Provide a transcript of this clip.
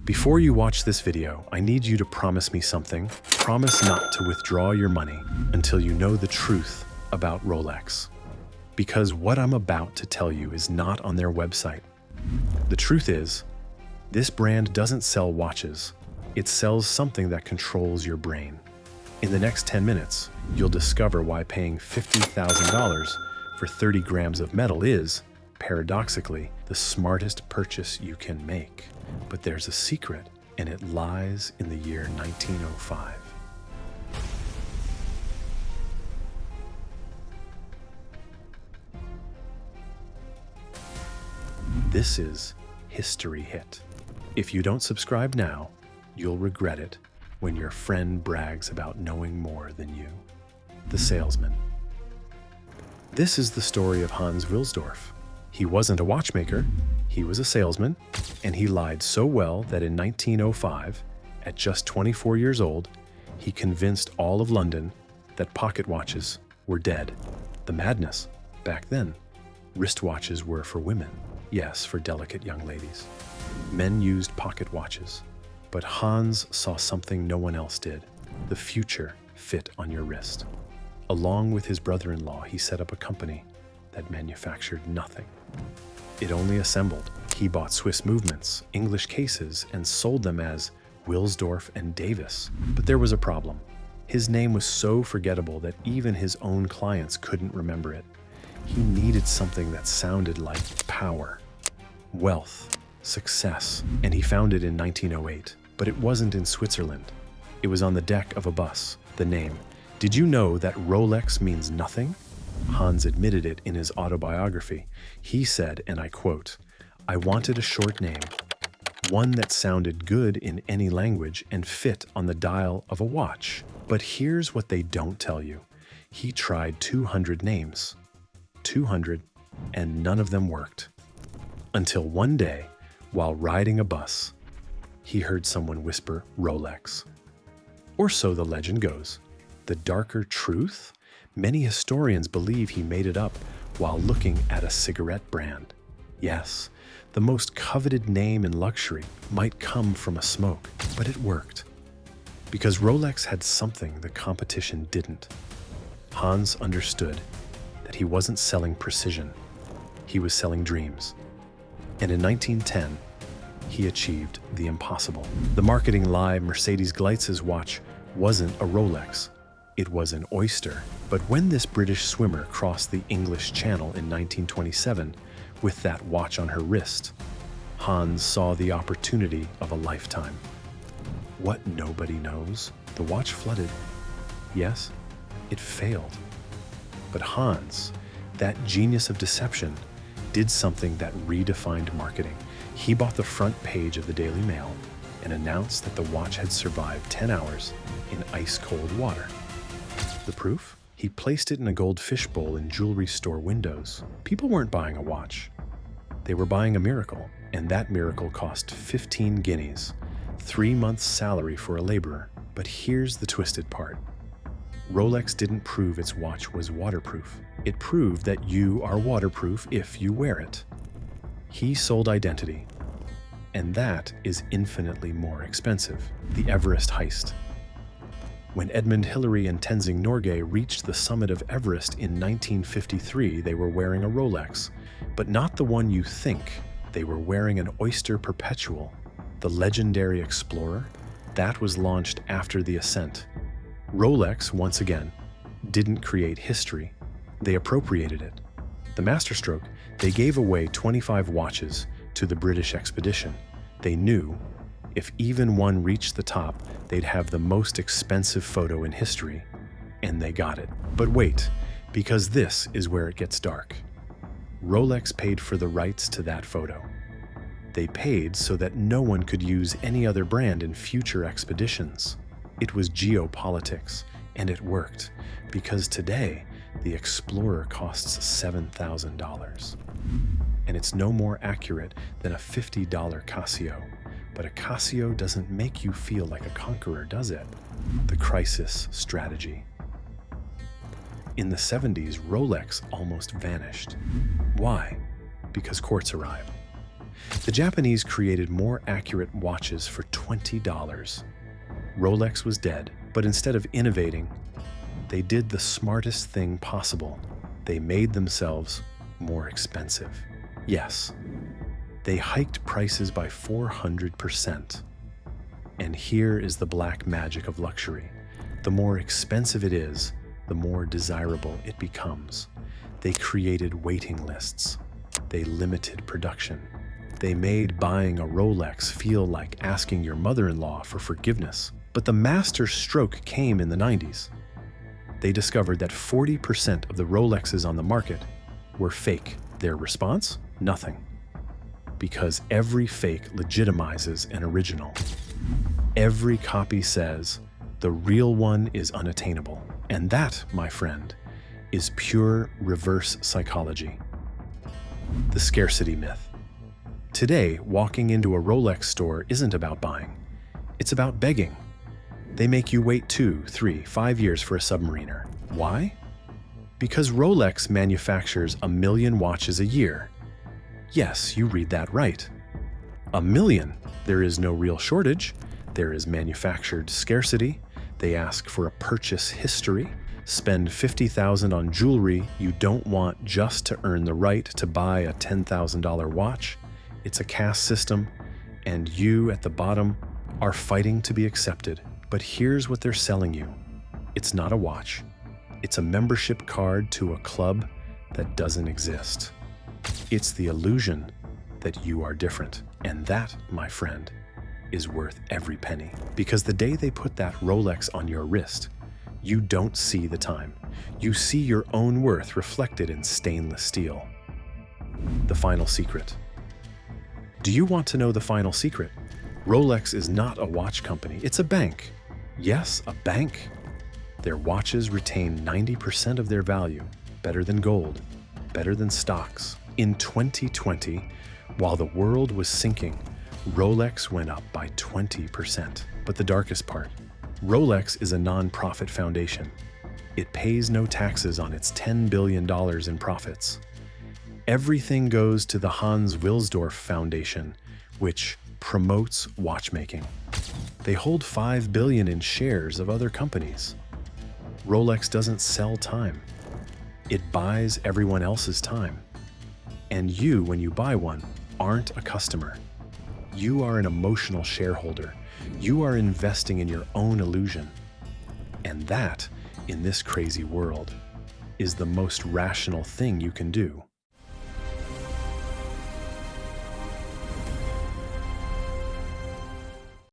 Before you watch this video, I need you to promise me something. Promise not to withdraw your money until you know the truth about Rolex. Because what I'm about to tell you is not on their website. The truth is, this brand doesn't sell watches. It sells something that controls your brain. In the next 10 minutes, you'll discover why paying $50,000 for 30 grams of metal is, paradoxically, the smartest purchase you can make. But there's a secret, and it lies in the year 1905. This is History Hit. If you don't subscribe now, you'll regret it when your friend brags about knowing more than you. The Salesman. This is the story of Hans Wilsdorf. He wasn't a watchmaker, he was a salesman, and he lied so well that in 1905, at just 24 years old, he convinced all of London that pocket watches were dead. The madness, back then, wristwatches were for women. Yes, for delicate young ladies. Men used pocket watches, but Hans saw something no one else did. The future fit on your wrist. Along with his brother-in-law, he set up a company that manufactured nothing. It only assembled. He bought Swiss movements, English cases, and sold them as Wilsdorf and Davis. But there was a problem. His name was so forgettable that even his own clients couldn't remember it. He needed something that sounded like power, wealth, success, and he found it in 1908. But it wasn't in Switzerland. It was on the deck of a bus. The name. Did you know that Rolex means nothing? Hans admitted it in his autobiography. He said, and I quote, "I wanted a short name, one that sounded good in any language and fit on the dial of a watch. But here's what they don't tell you. He tried 200 names. 200, and none of them worked. Until one day, while riding a bus, he heard someone whisper Rolex. Or so the legend goes. The darker truth? Many historians believe he made it up while looking at a cigarette brand. Yes, the most coveted name in luxury might come from a smoke, but it worked. Because Rolex had something the competition didn't. Hans understood that he wasn't selling precision, he was selling dreams. And in 1910, he achieved the impossible. The marketing lie Mercedes Glitz's watch wasn't a Rolex. It was an oyster. But when this British swimmer crossed the English Channel in 1927 with that watch on her wrist, Hans saw the opportunity of a lifetime. What nobody knows, the watch flooded. Yes, it failed. But Hans, that genius of deception, did something that redefined marketing. He bought the front page of the Daily Mail and announced that the watch had survived 10 hours in ice-cold water. The proof? He placed it in a gold fishbowl in jewelry store windows. People weren't buying a watch. They were buying a miracle, and that miracle cost 15 guineas, 3 months' salary for a laborer. But here's the twisted part. Rolex didn't prove its watch was waterproof. It proved that you are waterproof if you wear it. He sold identity, and that is infinitely more expensive. The Everest Heist. When Edmund Hillary and Tenzing Norgay reached the summit of Everest in 1953, they were wearing a Rolex, but not the one you think. They were wearing an Oyster Perpetual, the legendary explorer. That was launched after the ascent. Rolex, once again, didn't create history. They appropriated it. The masterstroke, they gave away 25 watches to the British expedition. They knew if even one reached the top, they'd have the most expensive photo in history, and they got it. But wait, because this is where it gets dark. Rolex paid for the rights to that photo. They paid so that no one could use any other brand in future expeditions. It was geopolitics, and it worked, because today, the Explorer costs $7,000. And it's no more accurate than a $50 Casio. But a Casio doesn't make you feel like a conqueror, does it? The crisis strategy. In the 70s, Rolex almost vanished. Why? Because Quartz arrived. The Japanese created more accurate watches for $20. Rolex was dead, but instead of innovating, they did the smartest thing possible. They made themselves more expensive. Yes, they hiked prices by 400%. And here is the black magic of luxury. The more expensive it is, the more desirable it becomes. They created waiting lists. They limited production. They made buying a Rolex feel like asking your mother-in-law for forgiveness. But the master stroke came in the 90s. They discovered that 40% of the Rolexes on the market were fake. Their response? Nothing. Because every fake legitimizes an original. Every copy says, the real one is unattainable. And that, my friend, is pure reverse psychology. The scarcity myth. Today, walking into a Rolex store isn't about buying. It's about begging. They make you wait 2, 3, 5 years for a Submariner. Why? Because Rolex manufactures 1 million watches a year. Yes, you read that right. 1 million. There is no real shortage. There is manufactured scarcity. They ask for a purchase history. Spend $50,000 on jewelry you don't want just to earn the right to buy a $10,000 watch. It's a caste system, and you at the bottom are fighting to be accepted. But here's what they're selling you. It's not a watch. It's a membership card to a club that doesn't exist. It's the illusion that you are different. And that, my friend, is worth every penny. Because the day they put that Rolex on your wrist, you don't see the time. You see your own worth reflected in stainless steel. The final secret. Do you want to know the final secret? Rolex is not a watch company, it's a bank. Yes, a bank. Their watches retain 90% of their value, better than gold, better than stocks. In 2020, while the world was sinking, Rolex went up by 20%. But the darkest part, Rolex is a non-profit foundation. It pays no taxes on its $10 billion in profits. Everything goes to the Hans Wilsdorf Foundation, which promotes watchmaking. They hold $5 billion in shares of other companies. Rolex doesn't sell time. It buys everyone else's time. And you, when you buy one, aren't a customer. You are an emotional shareholder. You are investing in your own illusion. And that, in this crazy world, is the most rational thing you can do.